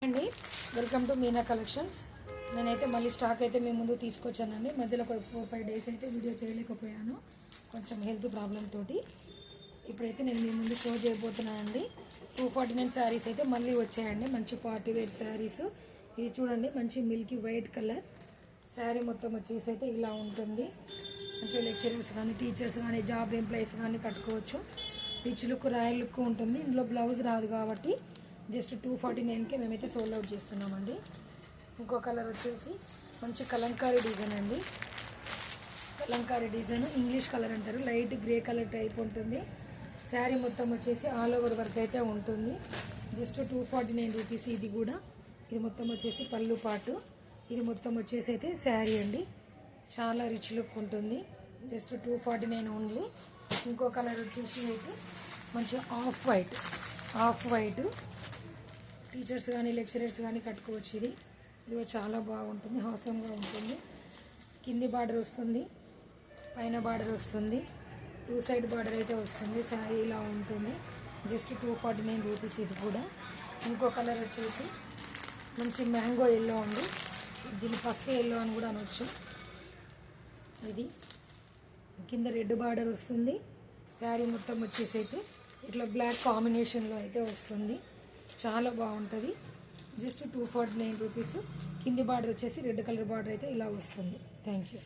అండి welcome to Meena collections. నేనైతే మళ్ళీ స్టాక్ అయితే మీ ముందు తీసుకొచ్చానండి. మధ్యలో ఒక 4-5 డేస్ అయితే వీడియో చేయలేకపోయాను, కొంచెం హెల్త్ ప్రాబ్లం తోటి. ఇప్పుడైతే నేను మీ ముందు షో చేయబోతున్నానండి. 249 శారీస్ అయితే మళ్ళీ వచ్చాయండి, మంచి పార్టీ వేర్ శారీస్. ఇది చూడండి, మంచి మిల్కీ వైట్ కలర్ శారీ. మొత్తం వచ్చేసి అయితే ఇలా ఉంటుంది. మంచి లెక్చరర్స్ కానీ, టీచర్స్ కానీ, జాబ్ ఎంప్లాయీస్ కానీ కట్టుకోవచ్చు. రిచ్ లుక్, రాయల్ లుక్ ఉంటుంది. ఇందులో బ్లౌజ్ రాదు కాబట్టి జస్ట్ 249కే మేమైతే సోల్డ్ అవుట్ చేస్తున్నామండి. ఇంకో కలర్ వచ్చేసి మంచి కలంకారీ డిజైన్ అండి. కలంకారీ డిజైన్ ఇంగ్లీష్ కలర్ అంటారు, లైట్ గ్రే కలర్ టైప్ ఉంటుంది. శారీ మొత్తం వచ్చేసి ఆల్ ఓవర్ వర్క్ అయితే ఉంటుంది. Just 249 rupees. ఇది కూడా, ఇది మొత్తం వచ్చేసి పళ్ళు పాటు. ఇది మొత్తం వచ్చేసి అయితే శారీ అండి, చాలా రిచ్ లుక్ ఉంటుంది. Just 249 only. ఇంకో కలర్ వచ్చేసి అయితే మంచి ఆఫ్ వైట్ టీచర్స్ కానీ, లెక్చరర్స్ కానీ కట్టుకోవచ్చు. ఇది చాలా బాగుంటుంది, హాసంగా ఉంటుంది. కింది బార్డర్ వస్తుంది, పైన బార్డర్ వస్తుంది, 2 సైడ్ బార్డర్ అయితే వస్తుంది. శారీ ఇలా ఉంటుంది. Just 249 rupees. ఇది కూడా. ఇంకో కలర్ వచ్చేసి మంచి మ్యాంగో ఎల్లో అండి, దీన్ని పసుపు ఎల్లో అని కూడా అనొచ్చు. ఇది కింద రెడ్ బార్డర్ వస్తుంది. శారీ మొత్తం వచ్చేసి అయితే ఇట్లా బ్లాక్ కాంబినేషన్లో అయితే వస్తుంది, చాలా బాగుంటుంది. Just 249 rupees. కింది బార్డర్ వచ్చేసి రెడ్ కలర్ బార్డర్ అయితే ఇలా వస్తుంది. Thank you.